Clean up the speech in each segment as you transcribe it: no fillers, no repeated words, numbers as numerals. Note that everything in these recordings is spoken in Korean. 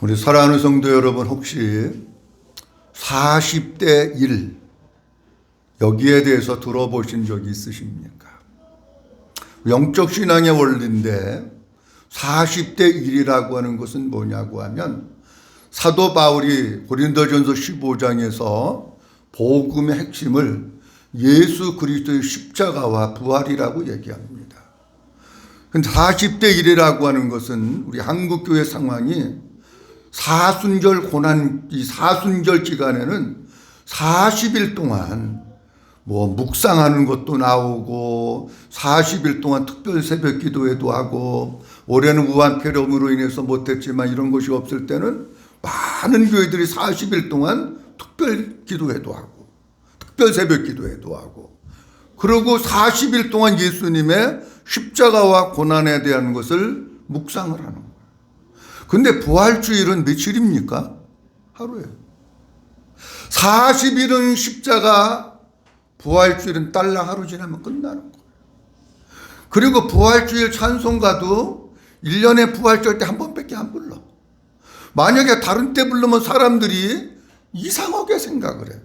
우리 사랑하는 성도 여러분, 혹시 40대 1 여기에 대해서 들어보신 적이 있으십니까? 영적 신앙의 원리인데 40대 1이라고 하는 것은 뭐냐고 하면 사도 바울이 고린도전서 15장에서 복음의 핵심을 예수 그리스도의 십자가와 부활이라고 얘기합니다. 근데 40대 1이라고 하는 것은 우리 한국교회 상황이 사순절 고난, 이 사순절 기간에는 40일 동안 묵상하는 것도 나오고 40일 동안 특별 새벽 기도회도 하고, 올해는 우한폐렴으로 인해서 못했지만 이런 것이 없을 때는 많은 교회들이 40일 동안 특별 기도회도 하고 특별 새벽 기도회도 하고, 그리고 40일 동안 예수님의 십자가와 고난에 대한 것을 묵상을 하는 거예요. 근데 부활주일은 며칠입니까? 하루에. 40일은 십자가, 부활주일은 딸랑 하루 지나면 끝나는 거예요. 그리고 부활주일 찬송가도 1년에 부활절 때 한 번밖에 안 불러. 만약에 다른 때 부르면 사람들이 이상하게 생각을 해.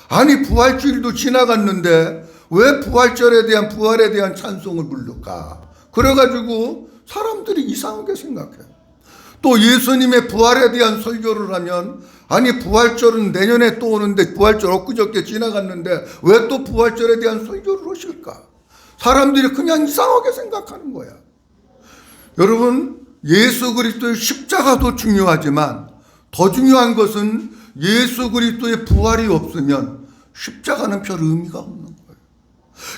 아니, 부활주일도 지나갔는데 왜 부활절에 대한, 부활에 대한 찬송을 부를까? 그래가지고 사람들이 이상하게 생각해. 또 예수님의 부활에 대한 설교를 하면, 아니, 부활절은 내년에 또 오는데 부활절 엊그저께 지나갔는데 왜 또 부활절에 대한 설교를 하실까? 사람들이 그냥 이상하게 생각하는 거야. 여러분, 예수 그리스도의 십자가도 중요하지만 더 중요한 것은 예수 그리스도의 부활이 없으면 십자가는 별 의미가 없는 거예요.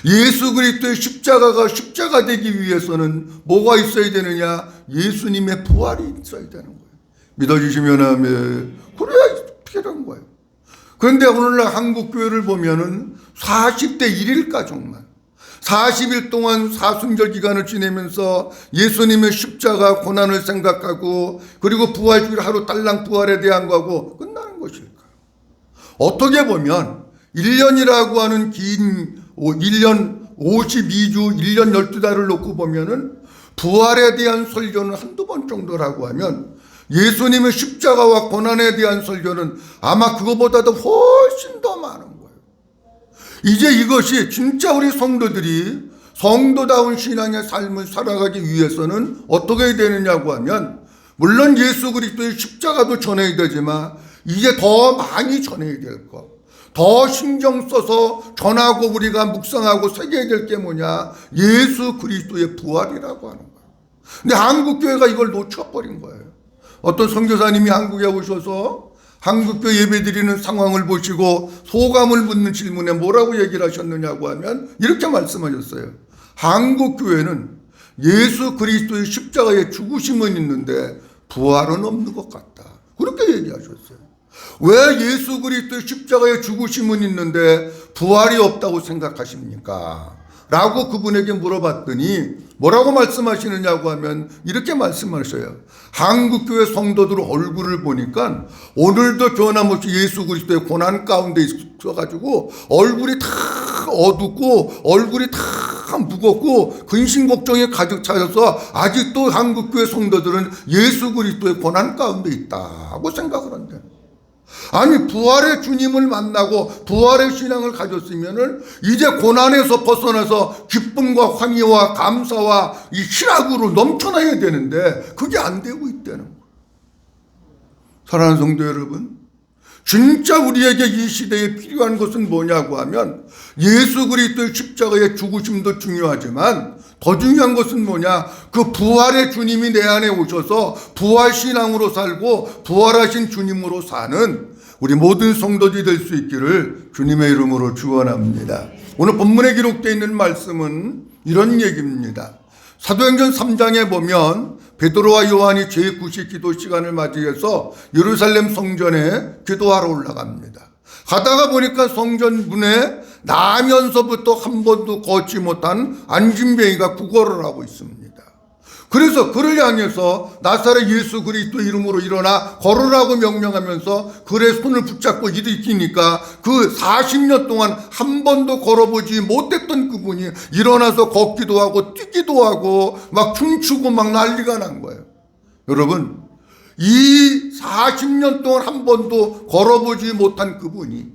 예수 그리스도의 십자가가 십자가 되기 위해서는 뭐가 있어야 되느냐? 예수님의 부활이 있어야 되는 거예요. 믿어주시면 아멘. 그래야 필요한 거예요. 그런데 오늘날 한국교회를 보면은 40대 1일 가족만 40일 동안 사순절 기간을 지내면서 예수님의 십자가 고난을 생각하고, 그리고 부활주일 하루 딸랑 부활에 대한 거하고 끝나는 것일까? 어떻게 보면 1년이라고 하는 긴 1년 52주 1년 12달을 놓고 보면은 부활에 대한 설교는 한두 번 정도라고 하면 예수님의 십자가와 고난에 대한 설교는 아마 그거보다도 훨씬 더 많은 거예요. 이제 이것이 진짜 우리 성도들이 성도다운 신앙의 삶을 살아가기 위해서는 어떻게 해야 되느냐고 하면, 물론 예수 그리스도의 십자가도 전해야 되지만 이제 더 많이 전해야 될 것, 더 신경 써서 전하고 우리가 묵상하고 새겨야 될 게 뭐냐? 예수 그리스도의 부활이라고 하는 거예요. 근데 한국교회가 이걸 놓쳐버린 거예요. 어떤 선교사님이 한국에 오셔서 한국교회 예배드리는 상황을 보시고 소감을 묻는 질문에 뭐라고 얘기를 하셨느냐고 하면 이렇게 말씀하셨어요. 한국교회는 예수 그리스도의 십자가의 죽으심은 있는데 부활은 없는 것 같다. 그렇게 얘기하셨어요. 왜 예수 그리스도의 십자가의 죽으심은 있는데 부활이 없다고 생각하십니까? 라고 그분에게 물어봤더니 뭐라고 말씀하시느냐고 하면 이렇게 말씀하셔요. 한국교회 성도들 얼굴을 보니까 오늘도 변함없이 예수 그리스도의 고난 가운데 있어가지고 얼굴이 다 어둡고 얼굴이 다 무겁고 근심 걱정에 가득 차여서 아직도 한국교회 성도들은 예수 그리스도의 고난 가운데 있다고 생각을 한대요. 아니, 부활의 주님을 만나고 부활의 신앙을 가졌으면은 이제 고난에서 벗어나서 기쁨과 환희와 감사와 이 희락으로 넘쳐나야 되는데 그게 안 되고 있다는 거예요. 사랑하는 성도 여러분, 진짜 우리에게 이 시대에 필요한 것은 뭐냐고 하면 예수 그리스도의 십자가의 죽으심도 중요하지만 더 중요한 것은 뭐냐? 그 부활의 주님이 내 안에 오셔서 부활 신앙으로 살고 부활하신 주님으로 사는 우리 모든 성도들이 될 수 있기를 주님의 이름으로 축원합니다. 오늘 본문에 기록되어 있는 말씀은 이런 얘기입니다. 사도행전 3장에 보면 베드로와 요한이 제9시 기도 시간을 맞이해서 예루살렘 성전에 기도하러 올라갑니다. 가다가 보니까 성전 문에 나면서부터 한 번도 걷지 못한 안진뱅이가 구걸을 하고 있습니다. 그래서 그를 향해서 나사렛 예수 그리스도 이름으로 일어나 걸으라고 명령하면서 그의 손을 붙잡고 일으키니까 그 40년 동안 한 번도 걸어보지 못했던 그분이 일어나서 걷기도 하고 뛰기도 하고 막 춤추고 막 난리가 난 거예요. 여러분, 이 40년 동안 한 번도 걸어보지 못한 그분이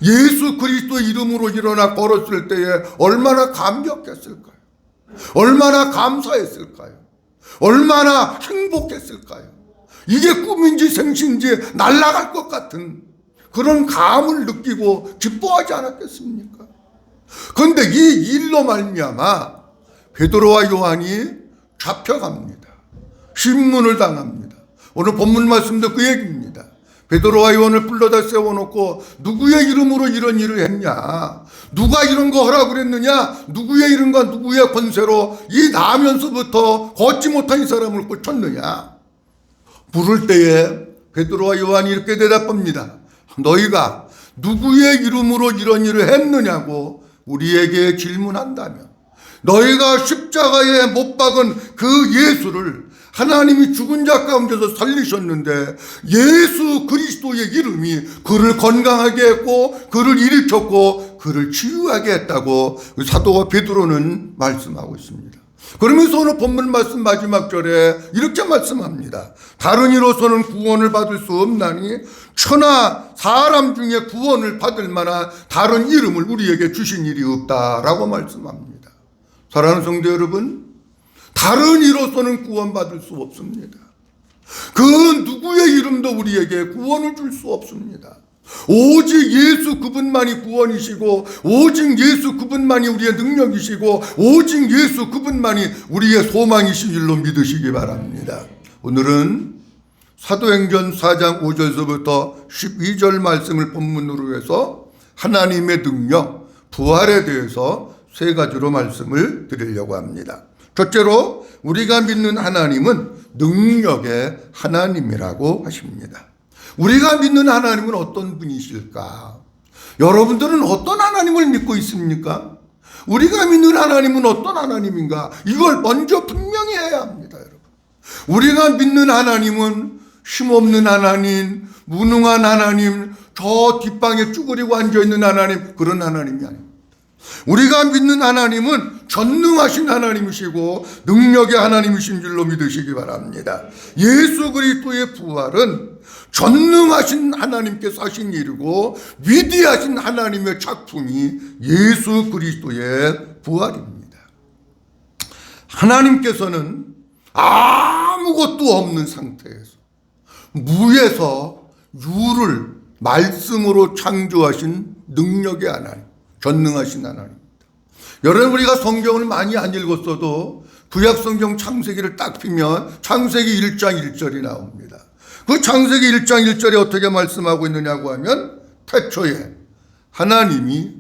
예수 그리스도 이름으로 일어나 걸었을 때에 얼마나 감격했을까요? 얼마나 감사했을까요? 얼마나 행복했을까요? 이게 꿈인지 생신지 날아갈 것 같은 그런 감을 느끼고 기뻐하지 않았겠습니까? 그런데 이 일로 말미암아 베드로와 요한이 잡혀갑니다. 신문을 당합니다. 오늘 본문 말씀도 그 얘기입니다. 베드로와 요한을 불러다 세워놓고 누구의 이름으로 이런 일을 했냐? 누가 이런 거 하라고 그랬느냐? 누구의 이름과 누구의 권세로 이 나면서부터 걷지 못한 이 사람을 꽂혔느냐? 물을 때에 베드로와 요한이 이렇게 대답합니다. 너희가 누구의 이름으로 이런 일을 했느냐고 우리에게 질문한다면 너희가 십자가에 못 박은 그 예수를 하나님이 죽은 자 가운데서 살리셨는데 예수 그리스도의 이름이 그를 건강하게 했고 그를 일으켰고 그를 치유하게 했다고 사도 베드로는 말씀하고 있습니다. 그러면서 오늘 본문 말씀 마지막 절에 이렇게 말씀합니다. 다른 이로서는 구원을 받을 수 없나니 천하 사람 중에 구원을 받을 만한 다른 이름을 우리에게 주신 일이 없다라고 말씀합니다. 사랑하는 성도 여러분, 다른 이로서는 구원받을 수 없습니다. 그 누구의 이름도 우리에게 구원을 줄 수 없습니다. 오직 예수 그분만이 구원이시고 오직 예수 그분만이 우리의 능력이시고 오직 예수 그분만이 우리의 소망이신 줄로 믿으시기 바랍니다. 오늘은 사도행전 4장 5절서부터 12절 말씀을 본문으로 해서 하나님의 능력, 부활에 대해서 세 가지로 말씀을 드리려고 합니다. 첫째로 우리가 믿는 하나님은 능력의 하나님이라고 하십니다. 우리가 믿는 하나님은 어떤 분이실까? 여러분들은 어떤 하나님을 믿고 있습니까? 우리가 믿는 하나님은 어떤 하나님인가? 이걸 먼저 분명히 해야 합니다, 여러분. 우리가 믿는 하나님은 힘없는 하나님, 무능한 하나님, 저 뒷방에 쭈그리고 앉아있는 하나님, 그런 하나님이 아닙니다. 우리가 믿는 하나님은 전능하신 하나님이시고 능력의 하나님이신 줄로 믿으시기 바랍니다. 예수 그리스도의 부활은 전능하신 하나님께서 하신 일이고 위대하신 하나님의 작품이 예수 그리스도의 부활입니다. 하나님께서는 아무것도 없는 상태에서 무에서 유를 말씀으로 창조하신 능력의 하나님, 전능하신 하나님입니다. 여러분, 우리가 성경을 많이 안 읽었어도 구약 성경 창세기를 딱 피면 창세기 1장 1절이 나옵니다. 그 창세기 1장 1절에 어떻게 말씀하고 있느냐고 하면 태초에 하나님이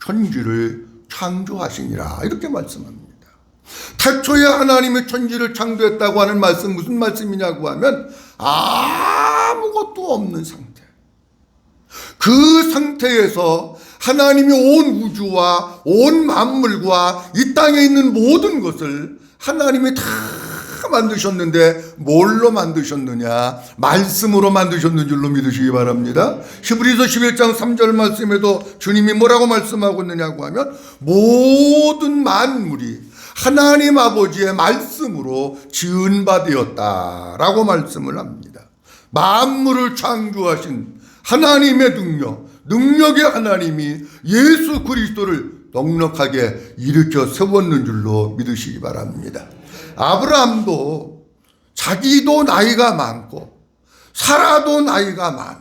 천지를 창조하시니라 이렇게 말씀합니다. 태초에 하나님이 천지를 창조했다고 하는 말씀 무슨 말씀이냐고 하면 아무것도 없는 상태. 그 상태에서 하나님이 온 우주와 온 만물과 이 땅에 있는 모든 것을 하나님이 다 만드셨는데 뭘로 만드셨느냐? 말씀으로 만드셨는 줄로 믿으시기 바랍니다. 히브리서 11장 3절 말씀에도 주님이 뭐라고 말씀하고 있느냐고 하면 모든 만물이 하나님 아버지의 말씀으로 지은 바 되었다라고 말씀을 합니다. 만물을 창조하신 하나님의 능력의 하나님이 예수 그리스도를 넉넉하게 일으켜 세웠는 줄로 믿으시기 바랍니다. 아브라함도 자기도 나이가 많고 사라도 나이가 많아.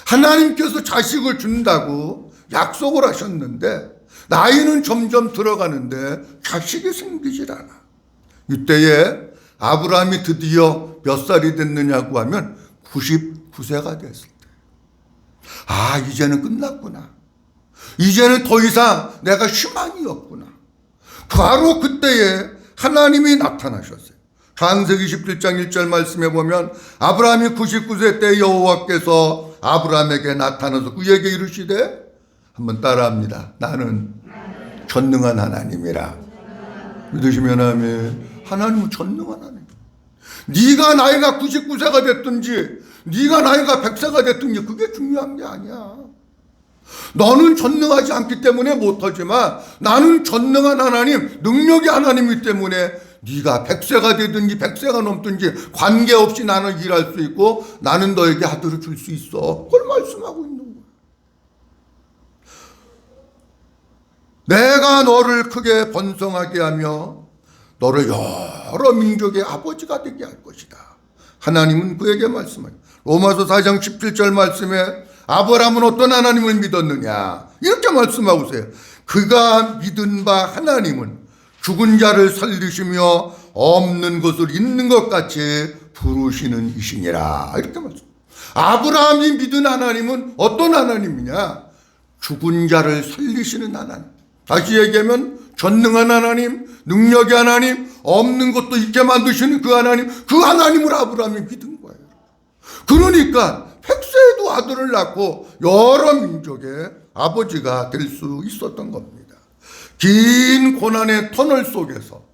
하나님께서 자식을 준다고 약속을 하셨는데 나이는 점점 들어가는데 자식이 생기질 않아. 이때에 아브라함이 드디어 몇 살이 됐느냐고 하면 99세가 됐을 때. 아, 이제는 끝났구나. 이제는 더 이상 내가 희망이 없구나. 바로 그때에 하나님이 나타나셨어요. 창세기 17장 1절 말씀에 보면 아브라함이 99세 때 여호와께서 아브라함에게 나타나서 그에게 이르시되, 한번 따라합니다. 나는 전능한 하나님이라. 믿으시면 아멘. 하나님은 전능한 하나님. 네가 나이가 99세가 됐든지 네가 나이가 100세가 됐든지 그게 중요한 게 아니야. 너는 전능하지 않기 때문에 못하지만 나는 전능한 하나님, 능력의 하나님이기 때문에 네가 100세가 되든지 100세가 넘든지 관계없이 나는 일할 수 있고 나는 너에게 아들을 줄 수 있어. 그걸 말씀하고 있는 거예요. 내가 너를 크게 번성하게 하며 너를 여러 민족의 아버지가 되게 할 것이다. 하나님은 그에게 말씀하죠. 로마서 4장 17절 말씀에 아브라함은 어떤 하나님을 믿었느냐 이렇게 말씀하고 있어요. 그가 믿은 바 하나님은 죽은 자를 살리시며 없는 것을 있는 것 같이 부르시는 이시니라. 이렇게 말씀. 아브라함이 믿은 하나님은 어떤 하나님이냐? 죽은 자를 살리시는 하나님. 다시 얘기하면 전능한 하나님, 능력의 하나님, 없는 것도 있게 만드시는 그 하나님을 아브라함이 믿은 거예요. 그러니까 100세에도 아들을 낳고 여러 민족의 아버지가 될 수 있었던 겁니다. 긴 고난의 터널 속에서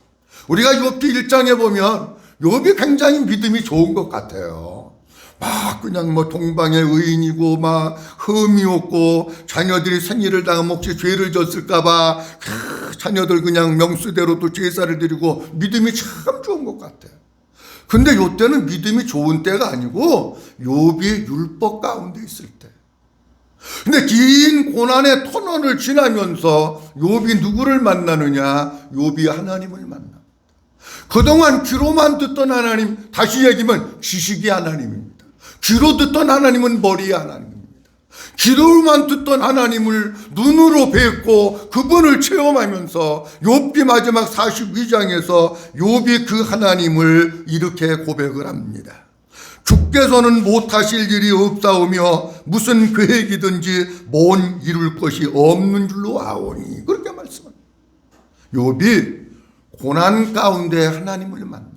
우리가 욥기 1장에 보면 욥이 굉장히 믿음이 좋은 것 같아요. 막 그냥 뭐 동방의 의인이고 막 흠이 없고 자녀들이 생일을 당하면 혹시 죄를 졌을까봐 자녀들 그냥 명수대로 또 제사를 드리고 믿음이 참 좋은 것 같아요. 근데 요때는 믿음이 좋은 때가 아니고 욥이 율법 가운데 있을 때. 근데 긴 고난의 터널을 지나면서 욥이 누구를 만나느냐? 욥이 하나님을 만나. 그동안 귀로만 듣던 하나님, 다시 얘기하면 지식이 하나님입니다. 귀로 듣던 하나님은 머리의 하나님입니다. 귀로만 듣던 하나님을 눈으로 뵙고 그분을 체험하면서 욥기 마지막 42장에서 욥이 그 하나님을 이렇게 고백을 합니다. 주께서는 못하실 일이 없사오며 무슨 계획이든지 못 이룰 것이 없는 줄로 아오니 그렇게 말씀합니다. 욥이 고난 가운데 하나님을 만나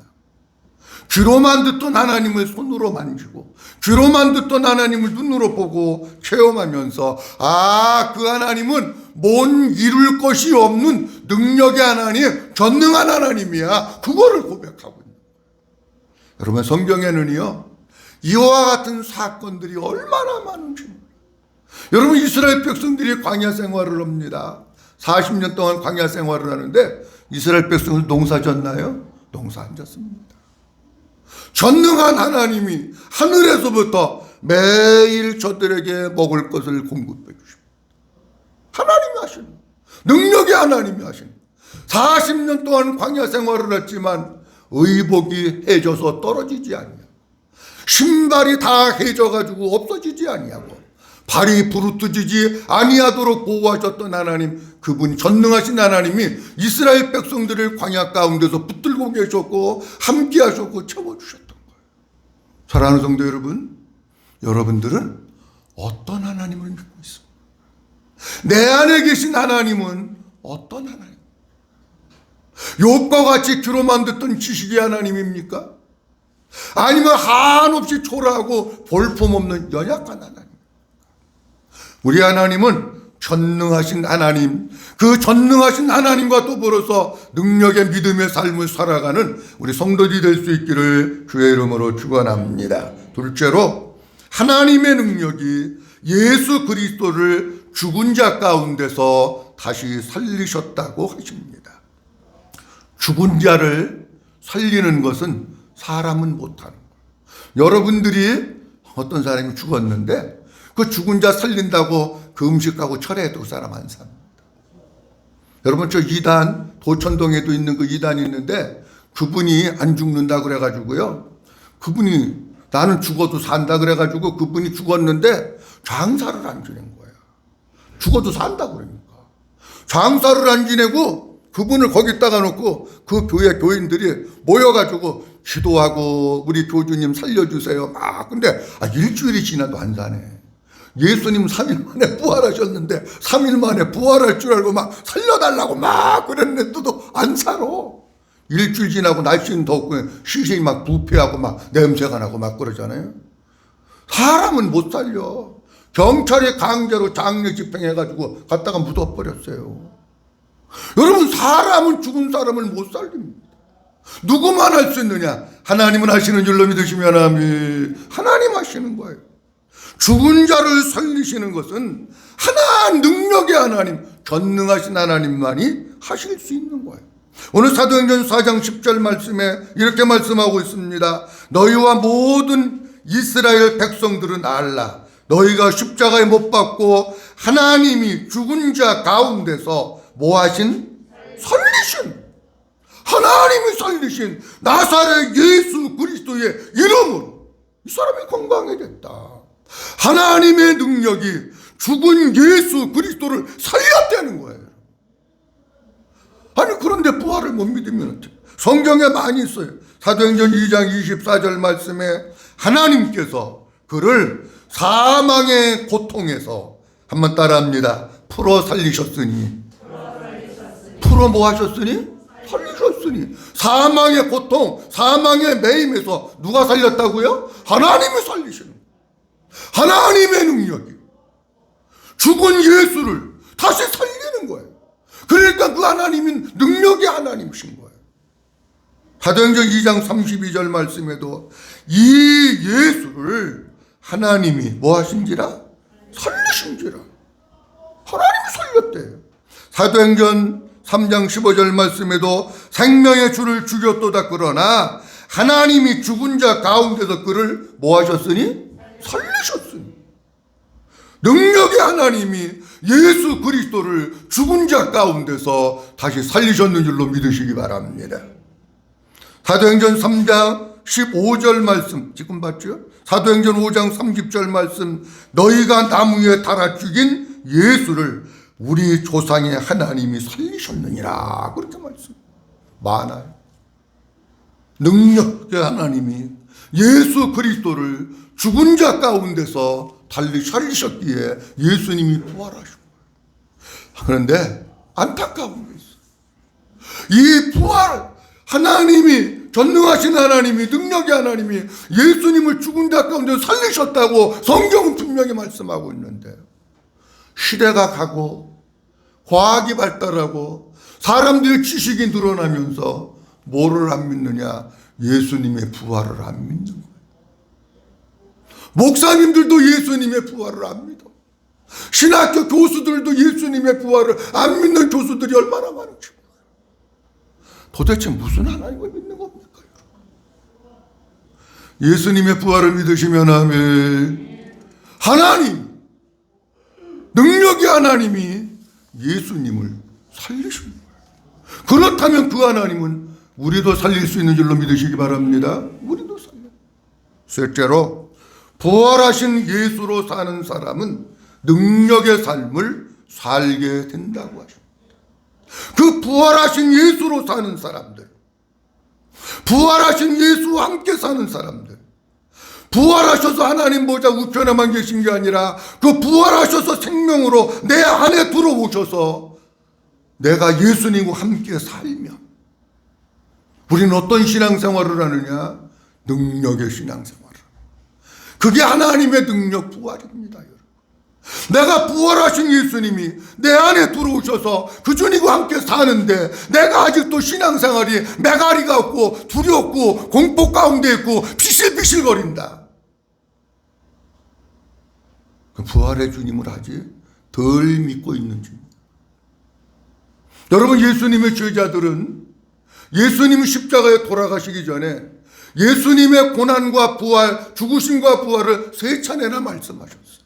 귀로만 듣던 하나님을 손으로 만지고 귀로만 듣던 하나님을 눈으로 보고 체험하면서 그 하나님은 못 이룰 것이 없는 능력의 하나님, 전능한 하나님이야. 그거를 고백하고 있는 거예요. 여러분 성경에는요 이와 같은 사건들이 얼마나 많은지 몰라요. 여러분 이스라엘 백성들이 광야 생활을 합니다. 40년 동안 광야 생활을 하는데 이스라엘 백성을 농사 졌나요? 농사 안 졌습니다. 전능한 하나님이 하늘에서부터 매일 저들에게 먹을 것을 공급해 주십니다. 하나님이 하시는 능력의 하나님이 하시는 40년 동안 광야 생활을 했지만 의복이 해져서 떨어지지 아니하고 신발이 다 해져가지고 없어지지 아니하고 발이 부르트지지 아니하도록 보호하셨던 하나님, 그분 전능하신 하나님이 이스라엘 백성들을 광야 가운데서 붙들고 계셨고 함께 하셨고 채워주셨던 거예요. 사랑하는 성도 여러분, 여러분들은 어떤 하나님을 믿고 있습니까? 내 안에 계신 하나님은 어떤 하나님? 욥과 같이 귀로만 듣던 지식의 하나님입니까? 아니면 한없이 초라하고 볼품없는 연약한 하나님? 우리 하나님은 전능하신 하나님, 그 전능하신 하나님과 더불어서 능력의 믿음의 삶을 살아가는 우리 성도들이 될 수 있기를 주의 이름으로 축원합니다. 둘째로 하나님의 능력이 예수 그리스도를 죽은 자 가운데서 다시 살리셨다고 하십니다. 죽은 자를 살리는 것은 사람은 못하는 거예요. 여러분들이 어떤 사람이 죽었는데 그 죽은 자 살린다고 그 음식하고 철회해도 그 사람 안 삽니다. 여러분 저 이단 도천동에도 있는 그 이단이 있는데 그분이 안 죽는다 그래가지고요. 그분이 나는 죽어도 산다 그래가지고 그분이 죽었는데 장사를 안 지낸 거예요. 죽어도 산다 그러니까. 장사를 안 지내고 그분을 거기다가 놓고 그 교회 교인들이 모여가지고 기도하고 우리 교주님 살려주세요. 막 근데 일주일이 지나도 안 사네. 예수님 3일 만에 부활하셨는데 3일 만에 부활할 줄 알고 막 살려달라고 막 그랬는데도 안 살아. 일주일 지나고 날씨는 덥고 시신이 막 부패하고 막 냄새가 나고 막 그러잖아요. 사람은 못 살려. 경찰이 강제로 장례 집행해가지고 갖다가 묻어버렸어요. 여러분 사람은 죽은 사람을 못 살립니다. 누구만 할 수 있느냐? 하나님은 하시는 줄로 믿으시면 아멘. 하나님 하시는 거예요. 죽은 자를 살리시는 것은 하나 능력의 하나님, 전능하신 하나님만이 하실 수 있는 거예요. 오늘 사도행전 4장 10절 말씀에 이렇게 말씀하고 있습니다. 너희와 모든 이스라엘 백성들은 알라. 너희가 십자가에 못 박고 하나님이 죽은 자 가운데서 뭐하신? 살리신, 하나님이 살리신 나사렛 예수 그리스도의 이름으로 이 사람이 건강해졌다. 하나님의 능력이 죽은 예수 그리스도를 살렸다는 거예요. 아니 그런데 부활을 못 믿으면 어떡해? 성경에 많이 있어요. 사도행전 2장 24절 말씀에 하나님께서 그를 사망의 고통에서, 한번 따라합니다, 풀어 살리셨으니. 풀어 뭐 하셨으니? 살리셨으니. 사망의 고통, 사망의 매임에서 누가 살렸다고요? 하나님이 살리시는, 하나님의 능력이 죽은 예수를 다시 살리는 거예요. 그러니까 그 하나님은 능력의 하나님이신 거예요. 사도행전 2장 32절 말씀에도 이 예수를 하나님이 뭐 하신지라? 살리신지라. 하나님이 살렸대요. 사도행전 3장 15절 말씀에도 생명의 주를 죽였도다 그러나 하나님이 죽은 자 가운데서 그를 뭐 하셨으니? 살리셨으니. 능력의 하나님이 예수 그리스도를 죽은 자 가운데서 다시 살리셨는 줄로 믿으시기 바랍니다. 사도행전 3장 15절 말씀 지금 봤죠? 사도행전 5장 30절 말씀, 너희가 나무 위에 달아 죽인 예수를 우리 조상의 하나님이 살리셨느니라. 그렇게 말씀 많아요. 능력의 하나님이 예수 그리스도를 죽은 자 가운데서 달리 살리셨기에 예수님이 부활하신 거예요. 그런데 안타까운 게 있어요. 이 부활, 하나님이, 전능하신 하나님이, 능력의 하나님이 예수님을 죽은 자 가운데 살리셨다고 성경은 분명히 말씀하고 있는데, 시대가 가고 과학이 발달하고 사람들의 지식이 늘어나면서 뭐를 안 믿느냐? 예수님의 부활을 안 믿는 거예요. 목사님들도 예수님의 부활을 안 믿어. 신학교 교수들도 예수님의 부활을 안 믿는 교수들이 얼마나 많은지 몰라요. 도대체 무슨 하나님을 믿는 겁니까? 예수님의 부활을 믿으시면 아멘. 하나님, 능력의 하나님이 예수님을 살리신 거예요. 그렇다면 그 하나님은 우리도 살릴 수 있는 줄로 믿으시기 바랍니다. 우리도 살려. 셋째로, 부활하신 예수로 사는 사람은 능력의 삶을 살게 된다고 하십니다. 그 부활하신 예수로 사는 사람들, 부활하신 예수와 함께 사는 사람들, 부활하셔서 하나님 보좌 우편에만 계신 게 아니라 그 부활하셔서 생명으로 내 안에 들어오셔서 내가 예수님과 함께 살면, 우리는 어떤 신앙생활을 하느냐? 능력의 신앙생활을. 그게 하나님의 능력 부활입니다. 여러분. 내가 부활하신 예수님이 내 안에 들어오셔서 그 주님과 함께 사는데 내가 아직도 신앙생활이 매가리가 없고 두렵고 공포 가운데 있고 비실비실거린다. 그 부활의 주님을 아직 덜 믿고 있는 주님. 여러분, 예수님의 제자들은 예수님이 십자가에 돌아가시기 전에 예수님의 고난과 부활, 죽으심과 부활을 3차례나 말씀하셨어요.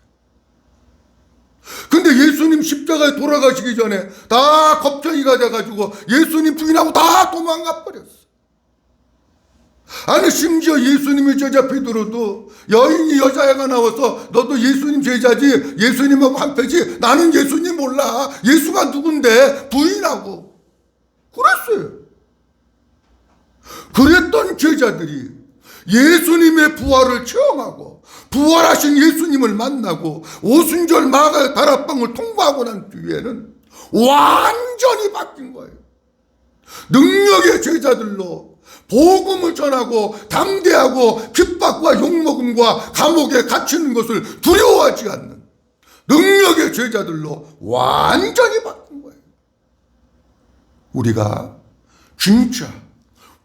근데 예수님 십자가에 돌아가시기 전에 다 겁쟁이가 돼가지고 예수님 부인하고 다 도망가 버렸어. 아니, 심지어 예수님의 제자 베드로도 여인이 여자애가 나와서 너도 예수님 제자지, 예수님하고 한패지, 나는 예수님 몰라, 예수가 누군데, 부인하고 그랬어요. 그랬던 제자들이 예수님의 부활을 체험하고 부활하신 예수님을 만나고 오순절 마가의 다락방을 통과하고 난 뒤에는 완전히 바뀐 거예요. 능력의 제자들로 복음을 전하고 담대하고 핍박과 욕먹음과 감옥에 갇히는 것을 두려워하지 않는 능력의 제자들로 완전히 바뀐 거예요. 우리가 진짜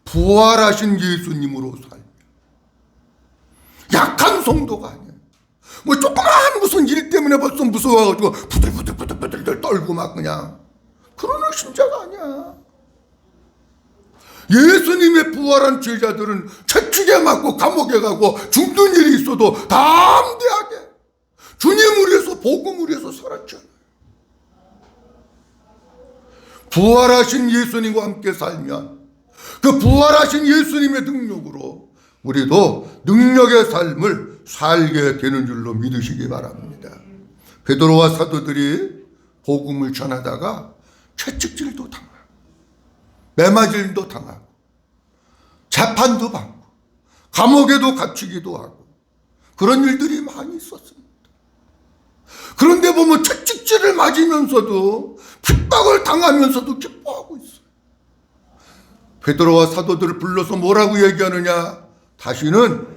부활하신 예수님으로 살며, 약한 성도가 아니에요. 뭐 조그마한 무슨 일 때문에 벌써 무서워가지고 부들부들 떨고 막 그냥 그러는 신자가 아니야. 예수님의 부활한 제자들은 채찍에 맞고 감옥에 가고 죽는 일이 있어도 담대하게 주님을 위해서 복음을 위해서 살았잖아요. 부활하신 예수님과 함께 살면 그 부활하신 예수님의 능력으로 우리도 능력의 삶을 살게 되는 줄로 믿으시기 바랍니다. 베드로와 사도들이 복음을 전하다가 채찍질도 당하고 매맞을도 당하고 재판도 받고 감옥에도 갇히기도 하고 그런 일들이 많이 있었습니다. 그런데 보면 채찍질을 맞으면서도 핍박을 당하면서도 기뻐하고 있어요. 베드로와 사도들을 불러서 뭐라고 얘기하느냐? 다시는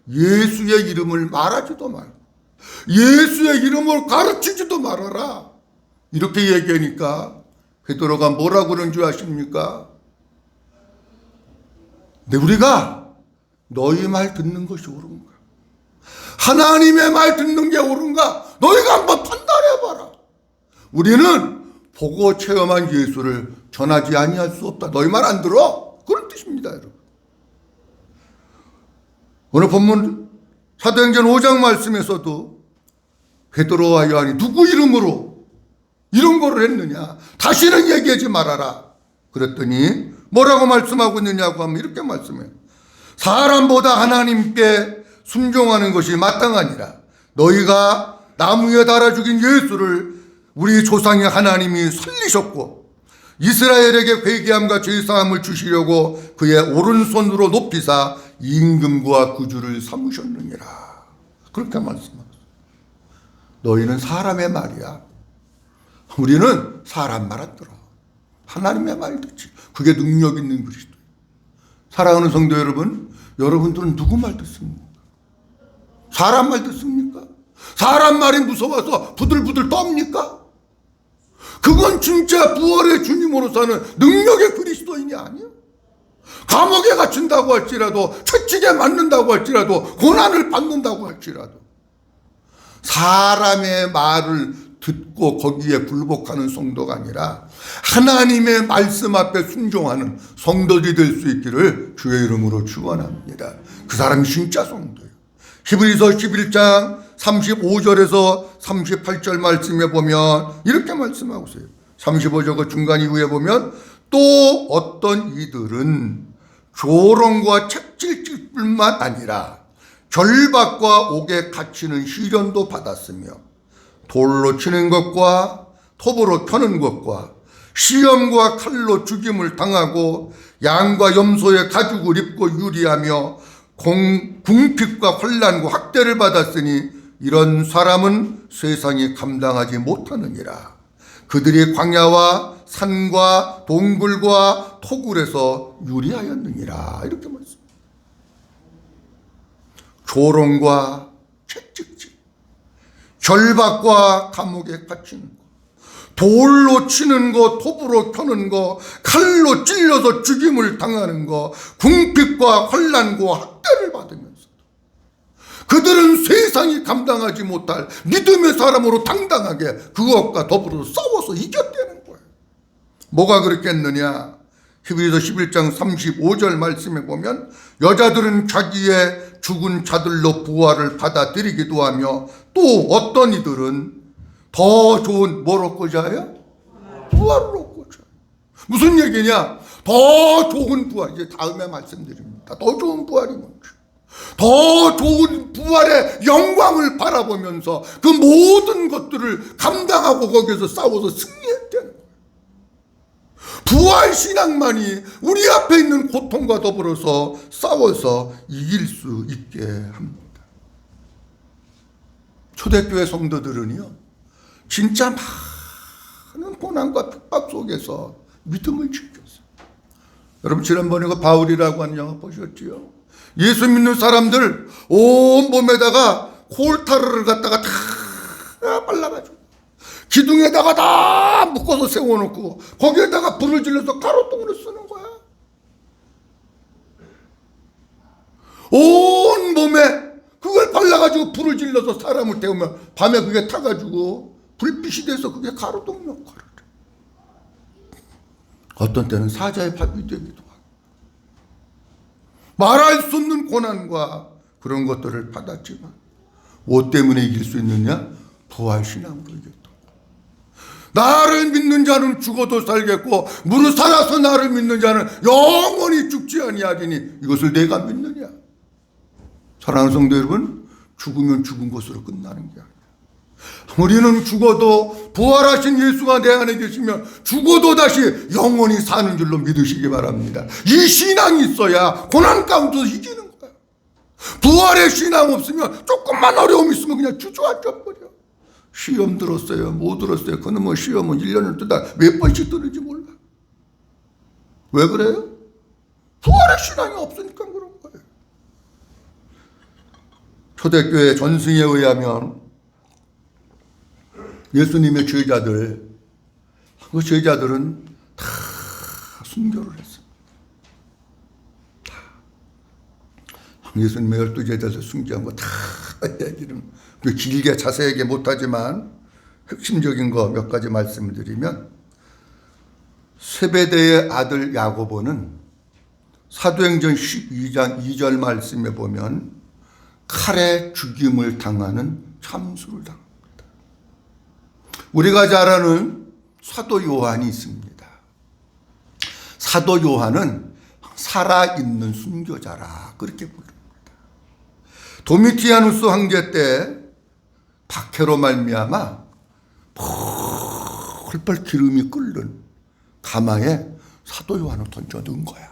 예수의 이름을 말하지도 말고 예수의 이름을 가르치지도 말아라. 이렇게 얘기하니까 베드로가 뭐라고 그런 줄 아십니까? 근데 우리가 너희 말 듣는 것이 옳은가? 하나님의 말 듣는 게 옳은가? 너희가 한번 판단해봐라. 우리는 보고 체험한 예수를 전하지 아니할 수 없다. 너희 말 안 들어? 그런 뜻입니다, 여러분. 오늘 본문 사도행전 5장 말씀에서도 베드로와 요한이 누구 이름으로 이런 거를 했느냐? 다시는 얘기하지 말아라. 그랬더니 뭐라고 말씀하고 있느냐고 하면 이렇게 말씀해요. 사람보다 하나님께 순종하는 것이 마땅하니라. 너희가 나무 위에 달아 죽인 예수를 우리 조상의 하나님이 살리셨고 이스라엘에게 회개함과 죄사함을 주시려고 그의 오른손으로 높이사 임금과 구주를 삼으셨느니라. 그렇게 말씀합니다. 너희는 사람의 말이야. 우리는 사람 말 안 들어. 하나님의 말 듣지. 그게 능력 있는 그리스도. 사랑하는 성도 여러분, 여러분들은 누구 말 듣습니까? 사람 말 듣습니까? 사람 말이 무서워서 부들부들 떱니까? 그건 진짜 부활의 주님으로 사는 능력의 그리스도인이 아니에요. 감옥에 갇힌다고 할지라도 채찍에 맞는다고 할지라도 고난을 받는다고 할지라도 사람의 말을 듣고 거기에 굴복하는 성도가 아니라 하나님의 말씀 앞에 순종하는 성도들이 될 수 있기를 주의 이름으로 축원합니다. 그 사람이 진짜 성도예요. 히브리서 11장 35절에서 38절 말씀에 보면 이렇게 말씀하고 있어요. 35절 그 중간 이후에 보면 또 어떤 이들은 조롱과 책질질 뿐만 아니라 결박과 옥에 갇히는 시련도 받았으며 돌로 치는 것과 톱으로 켜는 것과 시험과 칼로 죽임을 당하고 양과 염소의 가죽을 입고 유리하며 궁핍과 환난과 학대를 받았으니 이런 사람은 세상이 감당하지 못하느니라. 그들이 광야와 산과 동굴과 토굴에서 유리하였느니라. 이렇게 말씀합니다. 조롱과 채찍질, 결박과 감옥에 갇히는 것, 돌로 치는 거, 톱으로 켜는 거, 칼로 찔려서 죽임을 당하는 거, 궁핍과 환난과 학대를 받으면서 그들은 세상이 감당하지 못할 믿음의 사람으로 당당하게 그것과 더불어 싸워서 이겼다는 거예요. 뭐가 그렇겠느냐? 히브리서 11장 35절 말씀에 보면 여자들은 자기의 죽은 자들로 부활을 받아들이기도 하며 또 어떤 이들은 더 좋은 뭘 얻고자 해요? 부활을 얻고자. 무슨 얘기냐? 더 좋은 부활. 이제 다음에 말씀드립니다. 더 좋은 부활이 뭔지. 더 좋은 부활의 영광을 바라보면서 그 모든 것들을 감당하고 거기서 싸워서 승리했다는 거예요. 부활 신앙만이 우리 앞에 있는 고통과 더불어서 싸워서 이길 수 있게 합니다. 초대교회 성도들은요, 진짜 많은 고난과 핍박 속에서 믿음을 지켰어요. 여러분 지난번에 그 바울이라고 하는 영화 보셨지요? 예수 믿는 사람들 온 몸에다가 콜타르를 갖다가 다 발라가지고 기둥에다가 다 묶어서 세워놓고 거기에다가 불을 질러서 가로등으로 쓰는 거야. 온 몸에 그걸 발라가지고 불을 질러서 사람을 태우면 밤에 그게 타가지고 불빛이 돼서 그게 가로등 역할을 해. 어떤 때는 사자의 밥이 되기도 하고 말할 수 없는 고난과 그런 것들을 받았지만 뭐 때문에 이길 수 있느냐? 부활신앙으로 이겼다. 나를 믿는 자는 죽어도 살겠고 무릇 살아서 나를 믿는 자는 영원히 죽지 아니하리니 이것을 내가 믿느냐? 사랑하는 성도 여러분, 죽으면 죽은 것으로 끝나는 게 아니야. 우리는 죽어도 부활하신 예수가 내 안에 계시면 죽어도 다시 영원히 사는 줄로 믿으시기 바랍니다. 이 신앙이 있어야 고난 가운데서 이기는 거야. 부활의 신앙 없으면 조금만 어려움 있으면 그냥 주저앉아 버려. 시험 들었어요, 못 들었어요. 그는 뭐 시험은 1년을 뜨다 몇 번씩 뜨는지 몰라. 왜 그래요? 부활의 신앙이 없으니까 그런 거예요. 초대교회 전승에 의하면 예수님의 제자들, 그 제자들은 다 순교를 했습니다. 예수님의 12제자들 순교한 거 다 얘기는 길게 자세하게 못하지만 핵심적인 거 몇 가지 말씀을 드리면, 세베대의 아들 야고보는 사도행전 12장 2절 말씀에 보면 칼에 죽임을 당하는 참수를 당합니다. 우리가 잘 아는 사도 요한이 있습니다. 사도 요한은 살아있는 순교자라 그렇게 부릅니다. 도미티아누스 황제 때 박해로 말미암아 펄펄 기름이 끓는 가마에 사도 요한을 던져 넣은 거야.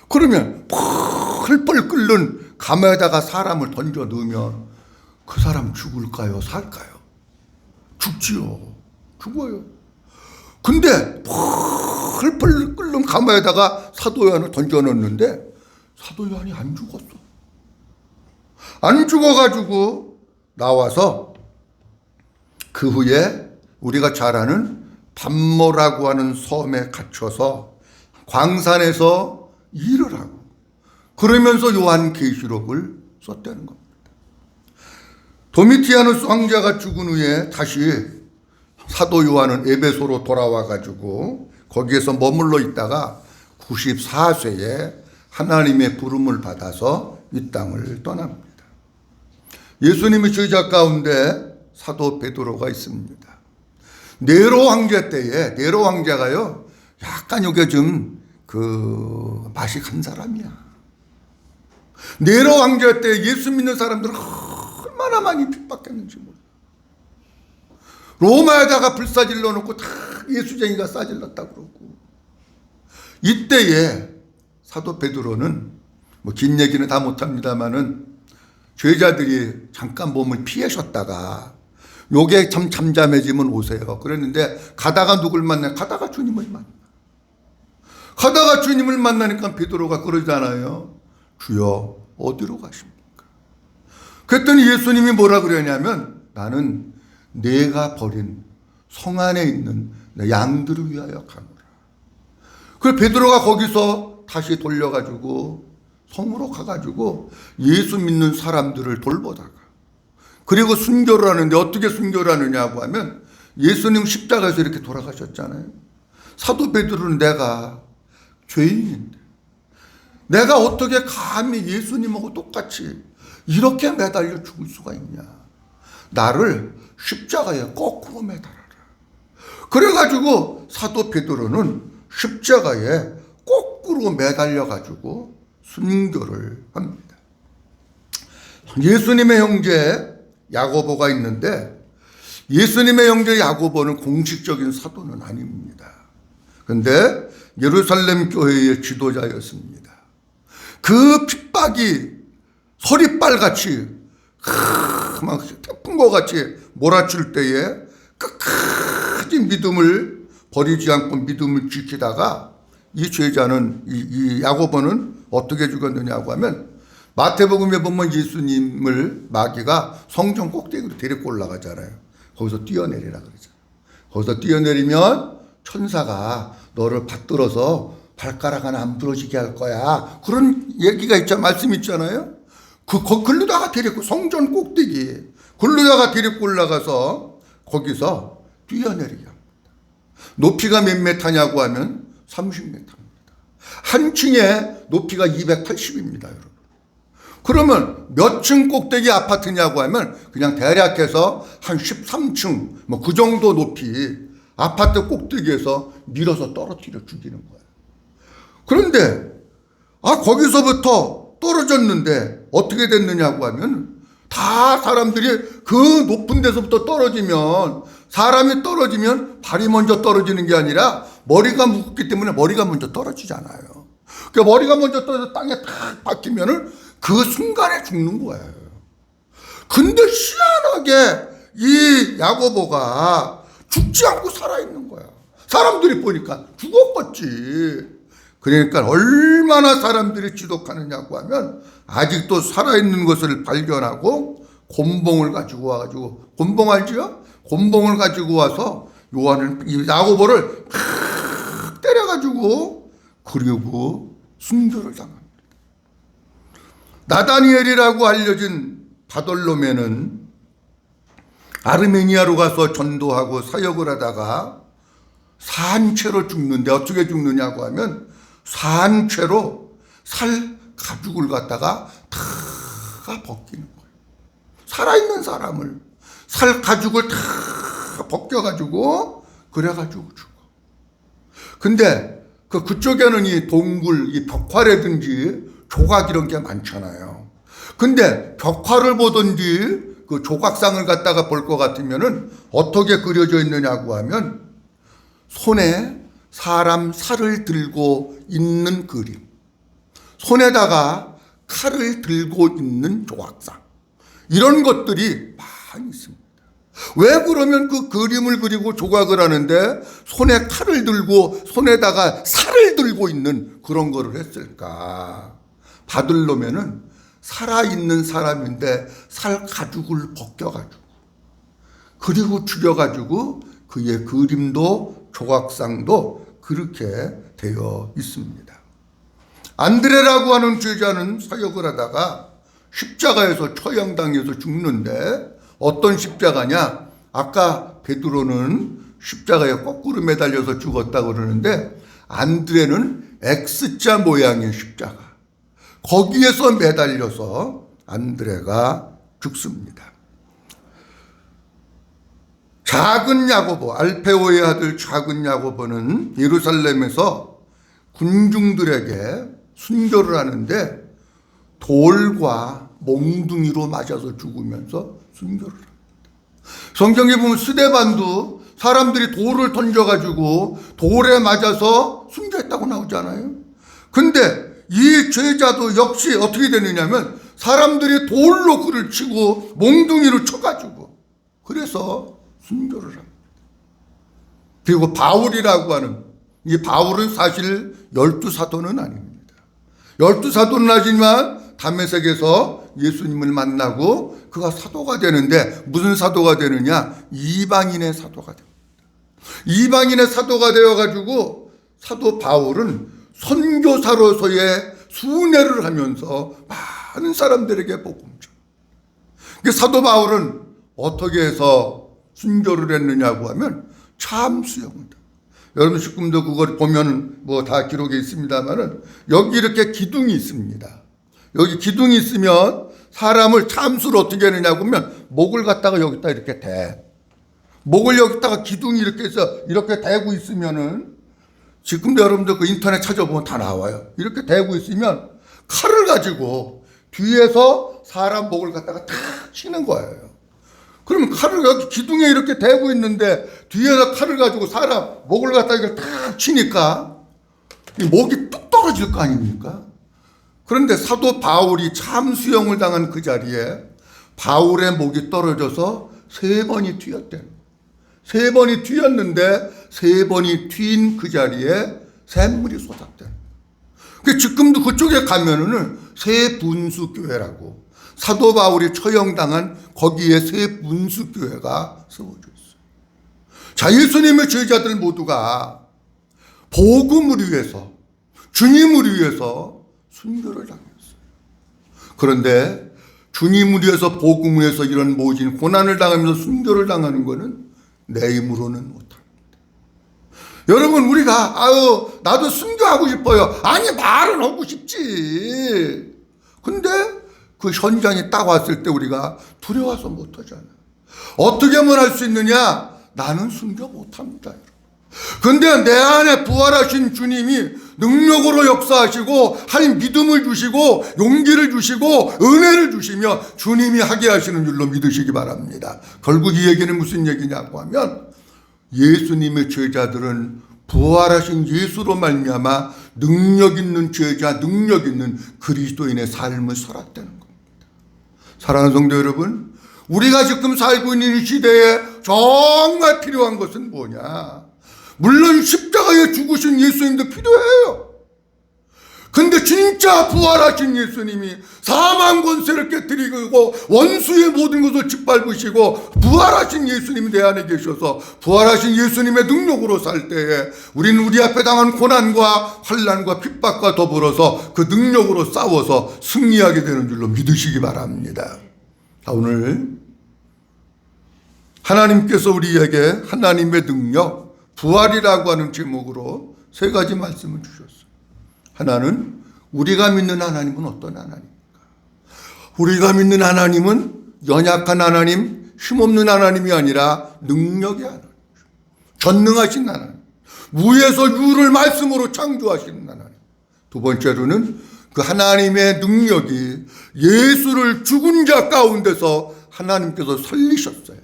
그러면 펄펄 끓는 가마에다가 사람을 던져 넣으면 그 사람 죽을까요? 살까요? 죽지요. 죽어요. 근데 펄펄 끓는 가마에다가 사도 요한을 던져 넣었는데 사도 요한이 안 죽었어. 안 죽어가지고 나와서 그 후에 우리가 잘 아는 밤모라고 하는 섬에 갇혀서 광산에서 일을 하고 그러면서 요한계시록을 썼다는 겁니다. 도미티아누스 황제가 죽은 후에 다시 사도 요한은 에베소로 돌아와 가지고 거기에서 머물러 있다가 94세에 하나님의 부름을 받아서 이 땅을 떠납니다. 예수님의 제자 가운데 사도 베드로가 있습니다. 네로 황제 때에 네로 황제가요 약간 요게 좀 맛이 간 사람이야. 네로 황제 때 예수 믿는 사람들은 얼마나 많이 핍박했는지 몰라. 로마에다가 불사질러 놓고 다 예수쟁이가 싸질렀다 그러고. 이때에 사도 베드로는 뭐 긴 얘기는 다 못합니다만은 제자들이 잠깐 몸을 피하셨다가 요게 참 잠잠해지면 오세요. 그랬는데 가다가 누굴 만나? 가다가 주님을 만나. 가다가 주님을 만나니까 베드로가 그러잖아요. 주여 어디로 가십니까? 그랬더니 예수님이 뭐라 그러냐면 나는 내가 버린 성 안에 있는 내 양들을 위하여 가노라. 그래서 베드로가 거기서 다시 돌려가지고 성으로 가가지고 예수 믿는 사람들을 돌보다가 그리고 순교를 하는데 어떻게 순교를 하느냐고 하면 예수님 십자가에서 이렇게 돌아가셨잖아요. 사도 베드로는 내가 죄인인데 내가 어떻게 감히 예수님하고 똑같이 이렇게 매달려 죽을 수가 있냐. 나를 십자가에 거꾸로 매달아라. 그래가지고 사도 베드로는 십자가에 거꾸로 매달려가지고 순교를 합니다. 예수님의 형제 야고보가 있는데 예수님의 형제 야고보는 공식적인 사도는 아닙니다. 그런데 예루살렘 교회의 지도자였습니다. 그 핍박이 서리빨같이 막 태풍 것 같이 몰아칠 때에 끝까지 믿음을 버리지 않고 믿음을 지키다가 이 제자는 이 야고보는 어떻게 죽었느냐고 하면 마태복음에 보면 예수님을 마귀가 성전 꼭대기로 데리고 올라가잖아요. 거기서 뛰어내리라 그러잖아요. 거기서 뛰어내리면 천사가 너를 받들어서 발가락 하나 안 부러지게 할 거야. 그런 얘기가 있잖아요. 말씀 있잖아요. 글로다가 데리고 성전 꼭대기 글로다가 데리고 올라가서 거기서 뛰어내리게 합니다. 높이가 몇 메타냐고 하면 30m입니다. 한 층에 높이가 280입니다, 여러분. 그러면 몇 층 꼭대기 아파트냐고 하면 그냥 대략해서 한 13층 뭐 그 정도 높이 아파트 꼭대기에서 밀어서 떨어뜨려 죽이는 거예요. 그런데 거기서부터 떨어졌는데 어떻게 됐느냐고 하면 다 사람들이 그 높은 데서부터 떨어지면, 사람이 떨어지면 발이 먼저 떨어지는 게 아니라 머리가 무겁기 때문에 머리가 먼저 떨어지잖아요. 그 머리가 먼저 떨어져 땅에 탁 박히면은 그 순간에 죽는 거예요. 근데 희한하게 이 야고보가 죽지 않고 살아있는 거야. 사람들이 보니까 죽었겠지. 그러니까 얼마나 사람들이 지독하느냐고 하면 아직도 살아있는 것을 발견하고 곤봉을 가지고 와가지고, 곤봉 알지요? 곤봉을 가지고 와서 이 야고보를 팍 때려가지고 그리고 순교를 당합니다. 나다니엘이라고 알려진 바돌로메는 아르메니아로 가서 전도하고 사역을 하다가 산채로 죽는데 어떻게 죽느냐고 하면 산채로 살 가죽을 갖다가 다 벗기는 거예요. 살아있는 사람을 살 가죽을 다 벗겨가지고 그래가지고 죽어. 근데 그쪽에는 이 동굴, 이 벽화라든지 조각 이런 게 많잖아요. 근데 벽화를 보든지 그 조각상을 갖다가 볼 것 같으면은 어떻게 그려져 있느냐고 하면 손에 사람 살을 들고 있는 그림, 손에다가 칼을 들고 있는 조각상, 이런 것들이 많이 있습니다. 왜 그러면 그 그림을 그리고 조각을 하는데 손에 칼을 들고 손에다가 살을 들고 있는 그런 거를 했을까? 바들로면은 살아있는 사람인데 살 가죽을 벗겨가지고 그리고 죽여가지고 그의 그림도 조각상도 그렇게 되어 있습니다. 안드레라고 하는 제자는 사역을 하다가 십자가에서 처형당해서 죽는데, 어떤 십자가냐? 아까 베드로는 십자가에 거꾸로 매달려서 죽었다고 그러는데 안드레는 X자 모양의 십자가, 거기에서 매달려서 안드레가 죽습니다. 작은 야고보, 알페오의 아들 작은 야고보는 예루살렘에서 군중들에게 순교를 하는데 돌과 몽둥이로 맞아서 죽으면서 순교를 합니다. 성경에 보면 스데반도 사람들이 돌을 던져가지고 돌에 맞아서 순교했다고 나오잖아요. 근데 이 제자도 역시 어떻게 되느냐면 사람들이 돌로 그를 치고 몽둥이로 쳐가지고 그래서 순교를 합니다. 그리고 바울이라고 하는, 이 바울은 사실 12사도는 아닙니다. 12사도는 하지만 다메섹에서 예수님을 만나고 그가 사도가 되는데, 무슨 사도가 되느냐? 이방인의 사도가 됩니다. 이방인의 사도가 되어가지고 사도 바울은 선교사로서의 순회를 하면서 많은 사람들에게 복음을 전합니다. 사도 바울은 어떻게 해서 순교를 했느냐고 하면 참수형이다. 여러분 지금도 그걸 보면 뭐 다 기록에 있습니다만은 여기 이렇게 기둥이 있습니다. 여기 기둥이 있으면 사람을 참수를 어떻게 하느냐고 하면 목을 갖다가 여기다 이렇게 대. 목을 여기다가 기둥이 이렇게 해서 이렇게 대고 있으면은, 지금도 여러분들 그 인터넷 찾아보면 다 나와요. 이렇게 대고 있으면 칼을 가지고 뒤에서 사람 목을 갖다가 탁 치는 거예요. 그러면 칼을 여기 기둥에 이렇게 대고 있는데 뒤에서 칼을 가지고 사람 목을 갖다가 이걸 탁 치니까 이 목이 뚝 떨어질 거 아닙니까? 그런데 사도 바울이 참수형을 당한 그 자리에 바울의 목이 떨어져서 3번이 튀었대요. 3번이 튀었는데 3번이 튄 그 자리에 샘물이 쏟았대요. 지금도 그쪽에 가면은 세분수교회라고, 사도 바울이 처형당한 거기에 세분수교회가 세워져 있어요. 자, 예수님의 제자들 모두가 복음을 위해서, 주님을 위해서 순교를 당했어요. 그런데 주님을 위해서, 복음을 위해서 이런 모진 고난을 당하면서 순교를 당하는 것은 내 힘으로는 못합니다. 여러분, 우리가 나도 순교하고 싶어요. 아니, 말은 하고 싶지. 근데 그 현장에 딱 왔을 때 우리가 두려워서 못하잖아. 어떻게 하면 할 수 있느냐? 나는 순교 못합니다. 근데 내 안에 부활하신 주님이 능력으로 역사하시고 하나님 믿음을 주시고 용기를 주시고 은혜를 주시며 주님이 하게 하시는 줄로 믿으시기 바랍니다. 결국 이 얘기는 무슨 얘기냐고 하면, 예수님의 제자들은 부활하신 예수로 말미암아 능력 있는 제자, 능력 있는 그리스도인의 삶을 살았다는 겁니다. 사랑하는 성도 여러분, 우리가 지금 살고 있는 이 시대에 정말 필요한 것은 뭐냐? 물론 십자가에 죽으신 예수님도 필요해요. 근데 진짜 부활하신 예수님이 사망 권세를 깨뜨리고 원수의 모든 것을 짓밟으시고 부활하신 예수님이 내 안에 계셔서 부활하신 예수님의 능력으로 살 때에 우리는 우리 앞에 당한 고난과 환난과 핍박과 더불어서 그 능력으로 싸워서 승리하게 되는 줄로 믿으시기 바랍니다. 자, 오늘 하나님께서 우리에게 하나님의 능력, 부활이라고 하는 제목으로 세 가지 말씀을 주셨어요. 하나는 우리가 믿는 하나님은 어떤 하나님입니까? 우리가 믿는 하나님은 연약한 하나님, 힘없는 하나님이 아니라 능력의 하나님, 전능하신 하나님, 무에서 유를 말씀으로 창조하시는 하나님. 두 번째로는 그 하나님의 능력이 예수를 죽은 자 가운데서 하나님께서 살리셨어요.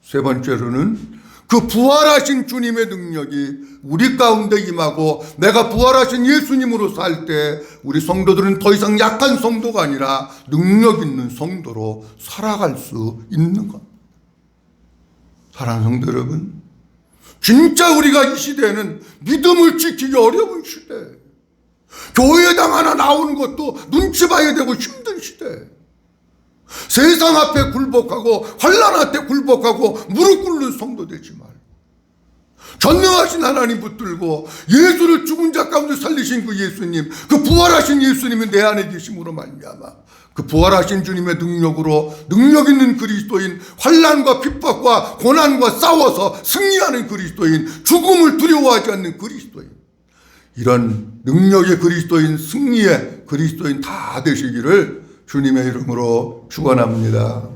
세 번째로는 그 부활하신 주님의 능력이 우리 가운데 임하고 내가 부활하신 예수님으로 살 때 우리 성도들은 더 이상 약한 성도가 아니라 능력 있는 성도로 살아갈 수 있는 것. 사랑하는 성도 여러분, 진짜 우리가 이 시대에는 믿음을 지키기 어려운 시대, 교회당 하나 나오는 것도 눈치 봐야 되고 힘든 시대, 세상 앞에 굴복하고 환난 앞에 굴복하고 무릎 꿇는 성도 되지 말. 전능하신 하나님 붙들고 예수를 죽은 자 가운데 살리신 그 예수님, 그 부활하신 예수님이 내 안에 계심으로 말미암아 그 부활하신 주님의 능력으로 능력 있는 그리스도인, 환난과 핍박과 고난과 싸워서 승리하는 그리스도인, 죽음을 두려워하지 않는 그리스도인, 이런 능력의 그리스도인, 승리의 그리스도인 다 되시기를 주님의 이름으로 축원합니다.